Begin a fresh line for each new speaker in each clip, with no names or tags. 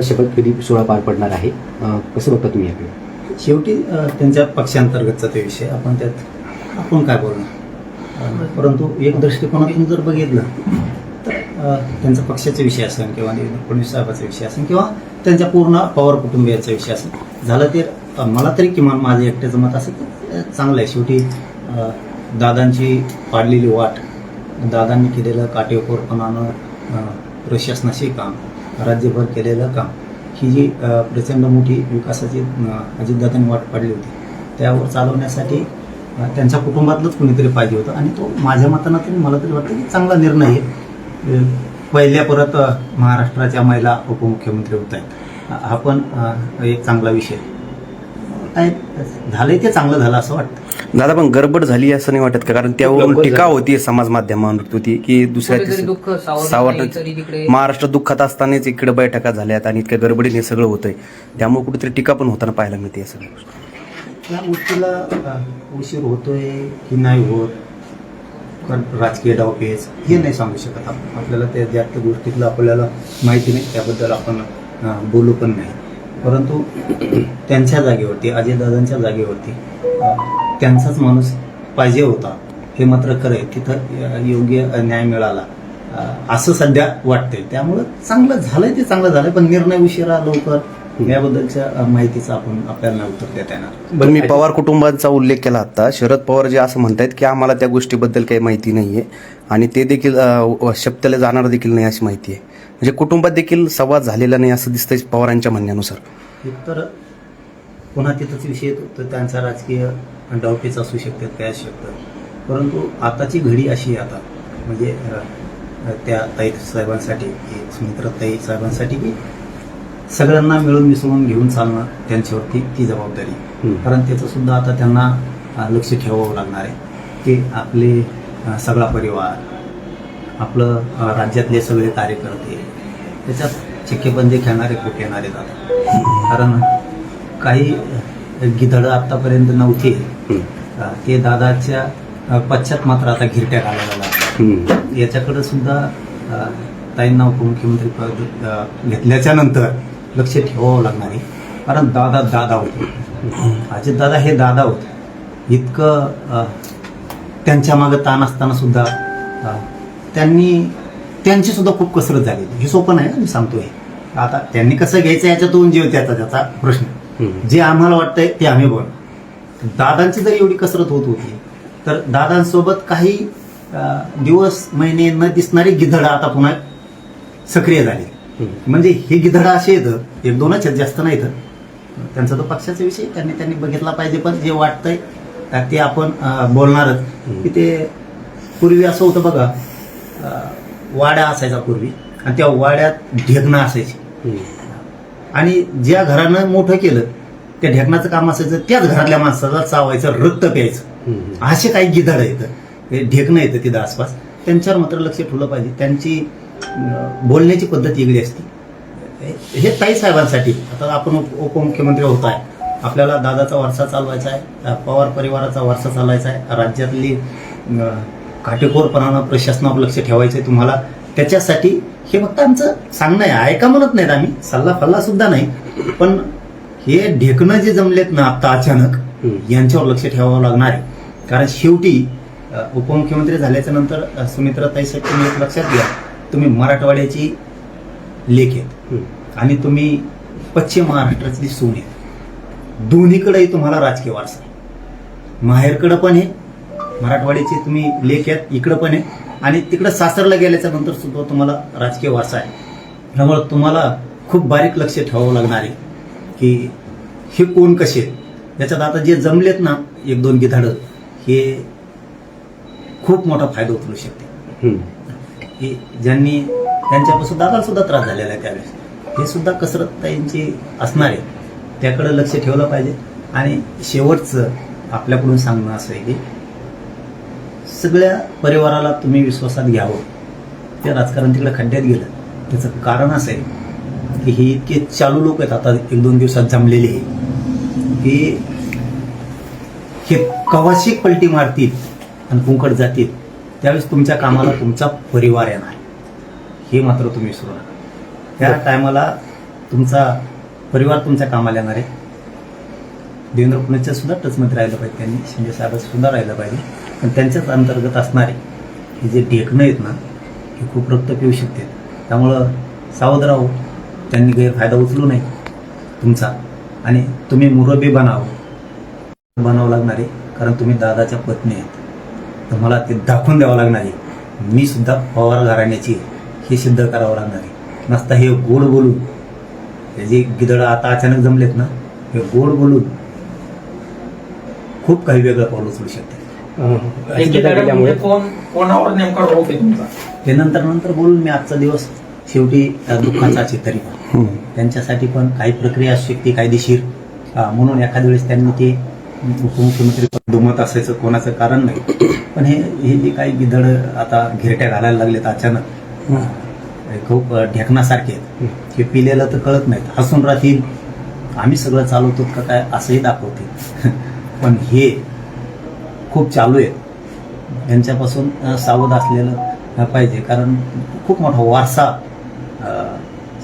शपथविधी सोहळा पार पडणार आहे, कसं बघता तुम्ही याकडे?
शेवटी त्यांच्या पक्षांतर्गतचा ते विषय, आपण काय बोलणार. परंतु एक दृष्टिकोनातून जर बघितलं तर त्यांचा पक्षाचा विषय असेल किंवा फडणवीस साहेबाचा विषय असेल किंवा त्यांच्या पूर्ण पवार कुटुंबियाचा विषय असेल, झालं ते मला तरी किमान माझं एकट्याचं मत असेल तर चांगलं आहे. शेवटी दादांची पाडलेली वाट, दादांनी केलेलं काटेकोरपणानं प्रशासनाशी काम, राज्यभर केलेलं काम, ही जी प्रचंड मोठी विकासाची अजितदादांनी वाट पाडली होती, त्यावर चालवण्यासाठी त्यांच्या कुटुंबातलंच कुणीतरी पाहिजे होतं. आणि तो माझ्या मतानं तरी मला तरी वाटतं की चांगला निर्णय आहे. पहिल्या परत महाराष्ट्राच्या महिला उपमुख्यमंत्री होत आहेत, हा पण एक चांगला विषय आहे. झालंय ते चांगलं झालं असं वाटतं.
दादा, पण गडबड झाली असं नाही वाटत का? कारण त्यावरून टीका होती समाज माध्यमांवर होती की महाराष्ट्र दुःखात असतानाच इकडे बैठका झाल्यात आणि इतक्या गडबडीने सगळं होतंय, त्यामुळे कुठेतरी टीका पण होताना पाहायला मिळते. या सगळ्या गोष्टी,
या गोष्टीला उशीर होतोय की नाही होत, राजकीय डावपेच हे नाही सांगू शकत आपण. आपल्याला त्या ज्या गोष्टीतलं आपल्याला माहिती नाही, त्याबद्दल आपण बोलू पण नाही. परंतु त्यांच्या जागेवरती, अजयदादांच्या जागेवरती त्यांचाच माणूस पाहिजे होता, हे मात्र खरं आहे. तिथं योग्य न्याय मिळाला असं सध्या वाटतंय. त्यामुळं चांगलं झालंय ते चांगलं झालंय, पण निर्णय उशिरा लवकर याबद्दलच्या माहितीचं आपल्याला उत्तर देता येणार.
पण मी पवार कुटुंबाचा उल्लेख केला आता. शरद पवार जे असं म्हणतायत की आम्हाला त्या गोष्टीबद्दल काही माहिती नाहीये आणि ते देखील शपथेला जाणार देखील नाही अशी माहिती आहे. म्हणजे कुटुंबात देखील संवाद झालेला नाही असं दिसतंय पवारांच्या म्हणण्यानुसार.
तर पुन्हा तिथंच विषय येतो, तर त्यांचा राजकीय डावपेच असू शकतात, काय असू शकतं. परंतु आताची घडी अशी आहे आता, म्हणजे त्या ताई साहेबांसाठी, सुमित्राताई साहेबांसाठी की सगळ्यांना मिळून मिसळून घेऊन चालणं त्यांच्यावरती ती जबाबदारी. कारण त्याचं सुद्धा आता त्यांना लक्ष ठेवावं लागणार आहे की आपले सगळा परिवार, आपलं राज्यातले सगळे कार्यकर्ते त्याच्यात चिक्केबंदी खेळणारे खूप येणारे जातात. कारण काही गिधडं आतापर्यंत नव्हते, ते दादाच्या पश्चात मात्र आता घिरट्या घालायला लागतात. याच्याकडे सुद्धा ताईंना उपमुख्यमंत्री पद घेतल्याच्या नंतर लक्ष ठेवावं लागणार आहे. कारण दादा होते, अजितदादा हे दादा होते. इतकं त्यांच्या मागं ताण असताना सुद्धा त्यांची सुद्धा खूप कसरत झाली. हे सोपं नाही, मी सांगतोय. आता त्यांनी कसं घ्यायचं याच्यातून जीव त्याचा प्रश्न, जे आम्हाला वाटतंय ते आम्ही बोल. दादांची जर एवढी कसरत होत होती तर दादांसोबत काही दिवस महिने न दिसणारी गिधडं आता पुन्हा सक्रिय झाली. म्हणजे हे गिधडं असे येतं, एक दोनच आहेत, जास्त नाही. तर त्यांचा तो पक्षाचा विषय त्यांनी बघितला पाहिजे. पण जे वाटतंय ते आपण बोलणारच. की ते पूर्वी असं होतं बघा, वाड्या असायचा पूर्वी आणि त्या वाड्यात ढेकणं असायची आणि ज्या घरानं मोठं केलं त्या ढेकणाचं काम असायचं त्याच घरातल्या माणसाला चावायचं, रक्त प्यायचं. असे काही गिधड येतं, ढेकणं येतं तिथं आसपास. त्यांच्यावर मात्र लक्ष ठेवलं पाहिजे. त्यांची बोलण्याची पद्धत वेगळी असते. हे ताई साहेबांसाठी आता आपण उपमुख्यमंत्री होत आहे, आपल्याला दादाचा वारसा चालवायचा आहे, पवार परिवाराचा वारसा चालवायचा आहे, राज्यातली काटेकोरपणानं प्रशासनावर लक्ष ठेवायचं आहे तुम्हाला. त्याच्यासाठी हे फक्त आमचं सांगणं आहे, ऐका म्हणत नाहीत आम्ही, सल्ला सुद्धा नाही. पण हे ढेकणं जे जमलेत ना आता अचानक, यांच्यावर लक्ष ठेवावं लागणार आहे. कारण शेवटी उपमुख्यमंत्री झाल्याच्या नंतर सुमित्राताईसाठी तुम्ही एक लक्षात घ्या, तुम्ही मराठवाड्याची लेक आहेत आणि तुम्ही पश्चिम महाराष्ट्रातली सून आहेत. दोन्हीकडेही तुम्हाला राजकीय वारसा आहे. माहेरकडं पण आहे, मराठवाड्याची तुम्ही लेक आहेत, इकडं पण आहे, आणि तिकडं सासरला गेल्याच्या नंतर सुद्धा तुम्हाला राजकीय वारसा आहे. त्यामुळे तुम्हाला खूप बारीक लक्ष ठेवावं लागणार आहे की हे कोण कसे आहेत. याच्यात आता जे जमलेत ना एक दोन गिधाडं, हे खूप मोठा फायदा उचलू शकते. की ज्यांनी त्यांच्यापासून दादाला सुद्धा त्रास झालेला आहे त्यावेळेस, हे सुद्धा कसरत त्यांची असणार आहे. त्याकडे लक्ष ठेवलं पाहिजे. आणि शेवटचं आपल्याकडून सांगणं असं आहे की सगळ्या परिवाराला तुम्ही विश्वासात घ्यावं. ते राजकारण तिकडे खड्ड्यात गेलं, त्याचं कारण असं आहे की हे इतके चालू लोक आहेत आता एक दोन दिवसात जमलेले की हे कवाशी पलटी मारतील आणि कुंकड जातील, त्यावेळेस तुमच्या कामाला तुमचा परिवार येणार. हे मात्र तुम्ही विसरू नका. त्या टायमाला तुमचा परिवार तुमच्या कामाला येणार आहे. देवेंद्र फडणवीसच्या सुद्धा टचमध्ये राहिलं पाहिजे, त्यांनी शिंदे साहेबांचं सुद्धा राहिलं पाहिजे. पण त्यांच्याच अंतर्गत असणारे हे जे ढेकणं आहेत ना, हे खूप रक्त पिऊ शकते. त्यामुळं सावध राहू, त्यांनी गैरफायदा उचलू नये तुमचा. आणि तुम्ही मुरबी बनावं लागणार आहे, कारण तुम्ही दादाच्या पत्नी आहेत. तुम्हाला ते दाखवून द्यावं लागणार आहे, मी सुद्धा पवार घराण्याची हे सिद्ध करावं लागणार आहे. नसता हे गोड बोलून, हे जे गिदडं आता अचानक जमलेत ना, हे गोड बोलून खूप काही वेगळं पाऊल उचलू शकते.
कोणावर नेमका रोप आहे तुमचा
ते नंतर बोलून मी आजचा दिवस शेवटी दुःखाचाच आहे. तरी पण त्यांच्यासाठी पण काही प्रक्रिया असू शकते कायदेशीर, म्हणून एखाद्या वेळेस त्यांनी ते उपमुख्यमंत्री दुमत असायचं कोणाचं कारण नाही. पण हे जे काही गिदड आता घिरट्या घालायला लागलेत अचानक, खूप ढेकणासारखे आहेत. हे पिलेलं तर कळत नाहीत, हसून राहतील, आम्ही सगळं चालवतो का काय असंही दाखवतील. पण हे खूप चालू आहे, यांच्यापासून सावध असलेलं पाहिजे. कारण खूप मोठा वारसा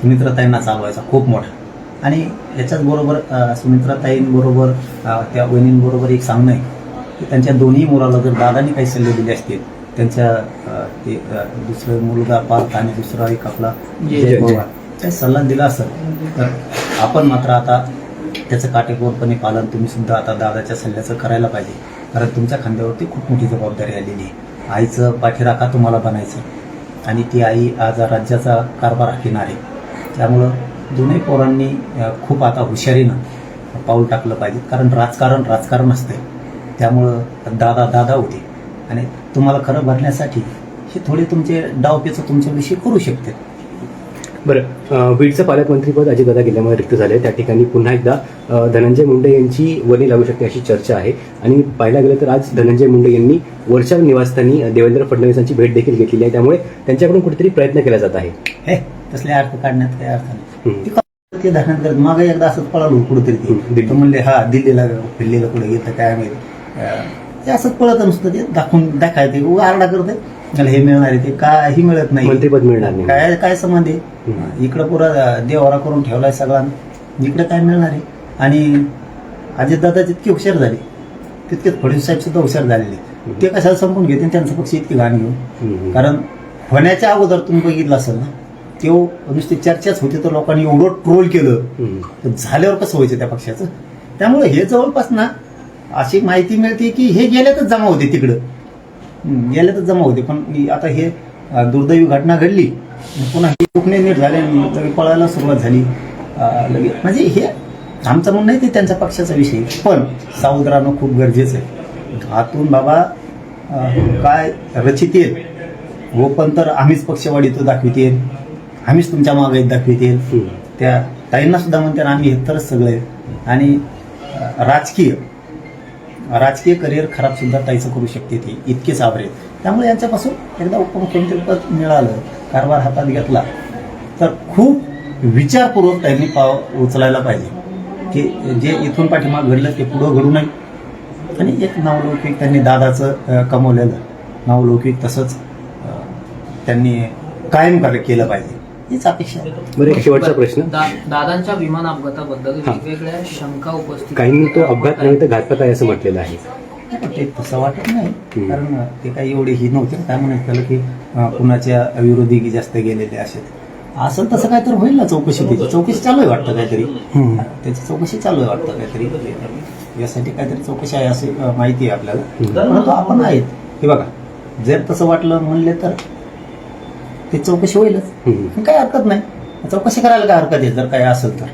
सुमित्राताईंना चालवायचा, खूप मोठा. आणि याच्याच बरोबर सुमित्राताईंबरोबर त्या वहिनींबरोबर एक सांगणं आहे की त्यांच्या दोन्ही मुलाला जर दादांनी काही सल्ले दिले असतील, त्यांच्या ते दुसरं मुलगा पार्थ आणि दुसरा एक आपला जय पवार, काही सल्ला दिला असेल तर आपण मात्र आता त्याचं काटेकोरपणे पालन तुम्ही सुद्धा आता दादाच्या सल्ल्याचं करायला पाहिजे. कारण तुमच्या खांद्यावरती खूप मोठी जबाबदारी आलेली आहे. आईचं पाठीराखा तुम्हाला बनायचं आणि ती आई आज राज्याचा कारभार हाकणार आहे. त्यामुळं दोन्ही पोरांनी खूप आता हुशारीनं पाऊल टाकलं पाहिजे. कारण राजकारण असतंय, त्यामुळं दादा होते आणि तुम्हाला खरं भरण्यासाठी हे थोडे तुमचे डावपेच तुमच्याविषयी करू शकते.
बरं, बीडचं पालकमंत्रीपद अजितदादा गेल्यामुळे रिक्त झाले, त्या ठिकाणी पुन्हा एकदा धनंजय मुंडे यांची वर्णी लागू शकते अशी चर्चा आहे. आणि पाहायला गेलं तर आज धनंजय मुंडे यांनी वरच्या निवासस्थानी देवेंद्र फडणवीसांची भेट देखील घेतलेली आहे. त्यामुळे त्यांच्याकडून कुठेतरी प्रयत्न केला जात आहे.
हे तसले अर्थ काढण्यात काही अर्थ नाही. ते धरण्यात करत मागे एकदा असंच पळालो कुठेतरी, ते म्हणले हा दिल्लीला कुठे घेतं काय माहिती, ते असंच पळत नसतं. ते दाखवायचे आरडा करते, मला हे मिळणार आहे, ते काही मिळत नाही,
मंत्रीपद मिळणार नाही,
काय संबंध आहे. इकडं पुरा देवारा करून ठेवलाय सगळ्यांना, इकडे काय मिळणार आहे. आणि अजितदादा जितके हुशार झाले तितकेच फडणवीस साहेब सुद्धा हुशार झालेले. ते कशाला संपून घेते त्यांचा पक्ष इतकी घाण घेऊन. कारण होण्याच्या अगोदर तुम्ही बघितलं असेल ना, तेव्हा नुसती चर्चाच होती तर लोकांनी एवढं ट्रोल केलं, झाल्यावर कसं व्हायचं त्या पक्षाचं. त्यामुळे हे जवळपास ना अशी माहिती मिळते की हे गेल्यातच जमा होते, तिकडं गेल्यातच जमा होते. पण आता हे दुर्दैवी घटना घडली, पुन्हा हे दुखणे नीट झाले, लगेच पळायला सुरुवात झाली लगेच. म्हणजे हे आमचं म्हणणं नाही, ते त्यांच्या पक्षाचा विषय, पण सावध राहणं खूप गरजेचं आहे. आतून बाबा काय रचित येत हो, पण तर आम्हीच पक्षवाढी तो दाखविते, आम्हीच तुमच्या मागे दाखविते. त्या ताईंना सुद्धा म्हणते आम्ही हे तरच सगळे. आणि राजकीय करिअर खराब सुद्धा ताईचं करू शकते ती, इतकेच आभार आहेत. त्यामुळे यांच्यापासून एकदा उपमुख्यमंत्रीपद मिळालं, कारभार हातात घेतला तर खूप विचारपूर्वक त्यांनी पाव उचलायला पाहिजे की जे इथून पाठीमाग घडलं ते पुढं घडू नये. आणि एक नावलौकिक त्यांनी दादाचं कमवलेलं नावलौकिक तसंच त्यांनी कायम केलं पाहिजे, हीच अपेक्षा आहे.
बरं, एक शेवटचा प्रश्न.
दादांच्या विमान अपघाताबद्दल वेगवेगळ्या शंका उपस्थित,
काहींनी तो अपघात नव्हे तर घातपात आहे असं म्हटलेलं आहे.
ते तसं वाटत नाही, कारण ते काही एवढे ही नव्हते. काय म्हणायचं त्याला की कुणाच्या विरोधी जास्त गेलेले असे असं तसं काय तर होईल ना. चौकशी चालू आहे वाटतं काहीतरी, त्याची चौकशी चालू आहे वाटतं काहीतरी, यासाठी काहीतरी चौकशी आहे अशी माहिती आहे आपल्याला. परंतु आपण आहेत हे बघा, जर तसं वाटलं म्हणले तर ते चौकशी होईलच, काही हरकत नाही. चौकशी करायला काय हरकत आहे जर काय असेल तर.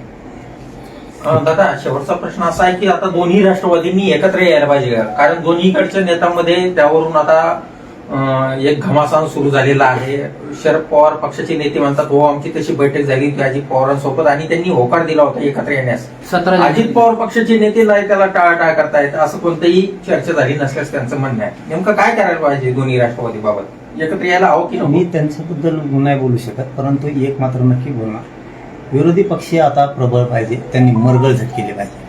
दादा, शेवटचा प्रश्न असा आहे की आता दोन्ही राष्ट्रवादींनी एकत्र यायला पाहिजे का? कारण दोन्हीकडच्या नेत्यांमध्ये त्यावरून आता एक घमासान सुरू झालेला आहे. शरद पवार पक्षाचे नेते म्हणतात हो आमची तशी बैठक झाली होती अजित पवारांसोबत आणि त्यांनी होकार दिला होता एकत्र येण्यास. अजित पवार पक्षाचे नेते नाही त्याला टाळाटाळ करतायत, असं कोणतीही चर्चा झाली नसल्यास त्यांचं म्हणणं आहे. नेमकं काय करायला पाहिजे दोन्ही राष्ट्रवादी बाबत? एकत्र यायला हवं की
मी त्यांच्याबद्दल नाही बोलू शकत, परंतु एक मात्र नक्की बोलणार, विरोधी पक्ष आता प्रबळ पाहिजे, त्यांनी मरगळ झटकेले पाहिजे.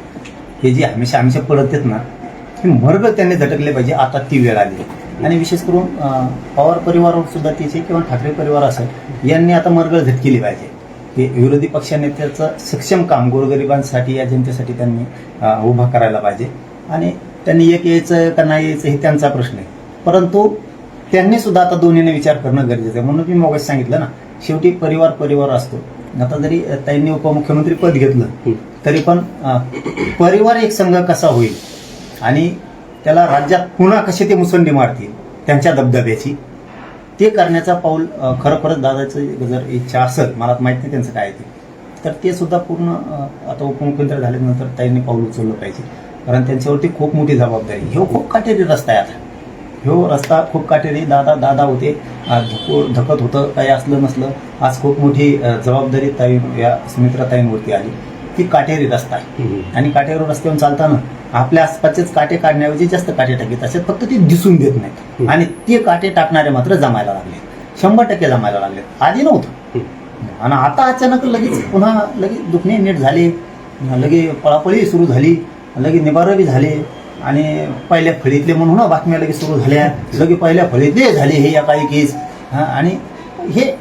हे जे हमेशा पडत आहेत ना, हे मरगळ त्यांनी झटकले पाहिजे. आता ती वेळ आली. आणि विशेष करून पवार परिवारावर सुद्धा तिचे किंवा ठाकरे परिवार असेल यांनी आता मरगळ झटकेली पाहिजे ते विरोधी पक्षनेत्याचं सक्षम काम गोरगरिबांसाठी या जनतेसाठी त्यांनी उभा करायला पाहिजे. आणि त्यांनी एक यायचं का नाही यायचं हे त्यांचा प्रश्न आहे, परंतु त्यांनी सुद्धा आता दोन्हीने विचार करणं गरजेचं आहे. म्हणून मी मगाशी सांगितलं ना, शेवटी परिवार असतो. आता जरी त्यांनी उपमुख्यमंत्री पद घेतलं तरी पण परिवार एक संघ कसा होईल आणि त्याला राज्यात पुन्हा कसे ते मुसंडी मारतील त्यांच्या दबदब्याची, ते करण्याचा पाऊल खरोखरच दादाचं जर इच्छा असेल, मला माहित नाही त्यांचं काय ते, तर ते सुद्धा पूर्ण आता उपमुख्यमंत्री झाल्यानंतर त्यांनी पाऊल उचललं पाहिजे. कारण त्यांच्यावरती खूप मोठी जबाबदारी. ह्यो खूप काटेरी रस्ता आहे. आता ह्यो रस्ता खूप काटेरी. दादा होते, धकत होतं, काही असलं नसलं, आज खूप मोठी जबाबदारी या सुमित्राताईंवरती आली. ती काटेरी रस्ता आहे आणि काटेरी रस्त्यावर चालताना आपल्या आसपासचेच काटे काढण्याऐवजी जास्त काटे टाकीत असतात, फक्त ते दिसून देत नाहीत. आणि ते काटे टाकणारे मात्र जमायला लागले, 100% जमायला लागले. आधी नव्हतं. आणि आता अचानक लगेच पुन्हा लगेच दुखणे नीट झाले, लगे पळापळी सुरू झाली, लगे निबारबी झाले आणि पहिल्या फळीतले म्हणून बातम्या लगेच सुरू झाल्या, लगे पहिल्या फळीतले झाले हे या काही केस. आणि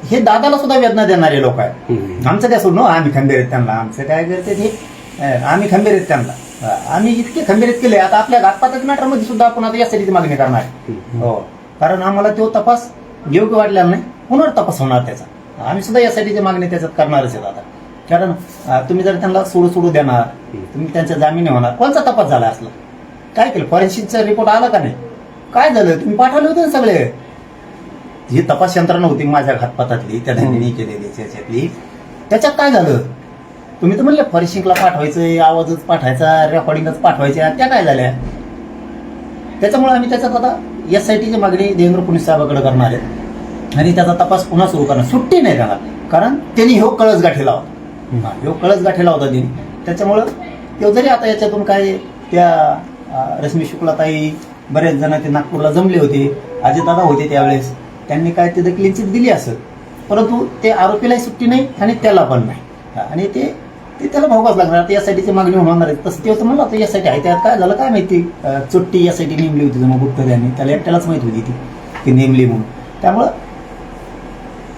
हे दादाला सुद्धा वेदना देणारे लोक आहेत. आमचं काय सोडणं, आम्ही खंबीर आहेत त्यांना, आमचं काय करते हे, आम्ही खंबीर आहेत त्यांना, आम्ही इतके खंबीरित केले. आता आपल्या घातपाताच्या मॅटरमध्ये सुद्धा आपण आता यासाठी मागणी करणार. हो, कारण आम्हाला तो तपास योग्य वाटलेला नाही, पुनर्तपास होणार त्याचा. आम्ही सुद्धा यासाठीची मागणी त्याच्यात करणारच आहेत आता. कारण तुम्ही जर त्यांना सोडू देणार, तुम्ही त्यांच्या जामीन होणार. कोणचा तपास झाला असला, काय केलं, फॉरेन्सिकचा रिपोर्ट आला का नाही, काय झालं, तुम्ही पाठवले होते ना सगळे. जी तपास यंत्रणा होती माझ्या घातपातातली, त्या धनीने केलेली त्याच्यातली, त्याच्यात काय झालं. तुम्ही तर म्हणले फॉरेन्सिकला पाठवायचं, आवाजच पाठवायचा, रेकॉर्डिंगच पाठवायच्या, त्या काय झाल्या. त्याच्यामुळे आम्ही त्याच्यात आता SITची मागणी देवेंद्र फडणवीस साहेबांकडे करणार आहे आणि त्याचा तपास पुन्हा सुरू करणार. सुट्टी नाही देणार, कारण त्यांनी ह्यो कळस गाठीला होता. ह्यो कळस गाठीला होता त्यांनी. त्याच्यामुळं तो जरी आता याच्यातून काय, त्या रश्मी शुक्लाताई बरेच जण ते नागपूरला जमले होते, अजितदादा होते त्यावेळेस, त्यांनी काय तिथं क्लीन चिट दिली असेल, परंतु ते आरोपीलाही सुट्टी नाही आणि त्याला पण नाही. आणि ते त्याला भावच लागणार. आता SITची मागणी होणार आहे. तसं ते होतं म्हणलं आता SIT आहे, त्यात काय झालं काय माहिती, चुट्टी SIT नेमली होती मग गुप्तर यांनी, त्याला एकट्यालाच माहित होती ती नेमली म्हणून. त्यामुळं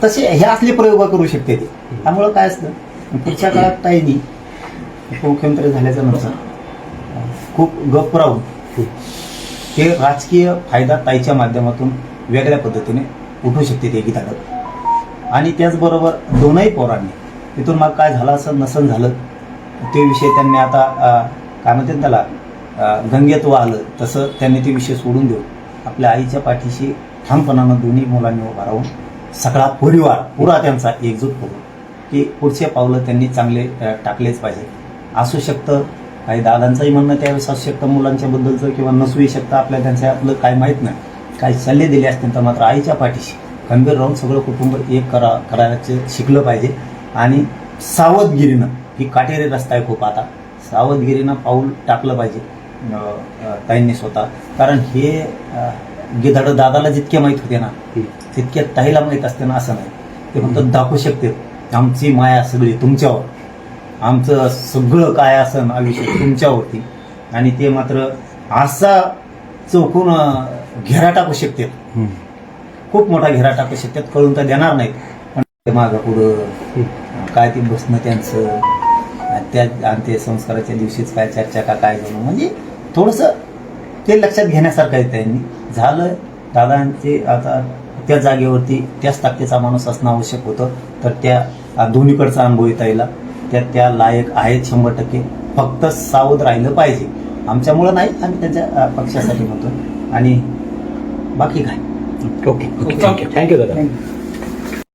तसे हे असले प्रयोग करू शकते ते. त्यामुळं काय असतं, पुढच्या काळात ताईंनी उपमुख्यमंत्री झाल्याच्या नंतर खूप गप राहून हे राजकीय फायदा ताईच्या माध्यमातून वेगळ्या पद्धतीने उठू शकते ते गीतागत. आणि त्याचबरोबर दोनही पोरांनी तिथून मग काय झालं असं नसन झालं ते विषय त्यांनी आता काय म्हणतात त्याला गंगेत वाहलं तसं त्यांनी ते विषय सोडून देऊन आपल्या आईच्या पाठीशी ठामपणानं दोन्ही मुलांनी उभा राहून सगळा परिवार पुरा त्यांचा एकजूट करून की पुढचे पावलं त्यांनी चांगले टाकलेच पाहिजे. असू शकतं काही दादांचंही म्हणणं त्यावेळेस असू शकतं मुलांच्या बद्दलचं, किंवा नसूही शकतं, आपल्या त्यांच्यातलं काय माहीत नाही. काही सल्ले दिले असतील तर मात्र आईच्या पाठीशी खंबीर राहून सगळं कुटुंब एक करायचं शिकलं पाहिजे. आणि सावधगिरीनं, ही काटेरी रस्ता आहे खूप, आता सावधगिरीनं पाऊल टाकलं पाहिजे ताईंनी स्वतः. कारण हे गिधाडं दादाला जितके माहीत होते ना तितके ताईला माहीत असते ना असं नाही. ते फक्त दाखवू शकते आमची माया सगळी तुमच्यावर, आमचं सगळं काय असं आयुष्य तुमच्यावरती. आणि ते मात्र असा चौकून घेरा टाकू शकते, खूप मोठा घेरा टाकू शकतात. कळून तर देणार नाहीत, पण मागं पुढं काय ते बसणं त्यांचं, त्या अंत्यसंस्काराच्या दिवशीच काय चर्चा का काय झालं, म्हणजे थोडंसं ते लक्षात घेण्यासारखं आहे. त्यांनी झालं दादांचे आता त्या जागेवरती त्याच ताकदीचा माणूस असणं आवश्यक होतं, तर त्या दोन्हीकडचा अनुभव येता येईल, त्या लायक आहेत 100%. फक्त सावध राहिलं पाहिजे. आमच्यामुळं नाही, आम्ही त्यांच्या पक्षासाठी म्हणतो. आणि बाकी काय,
ओके, थँक्यू दादा.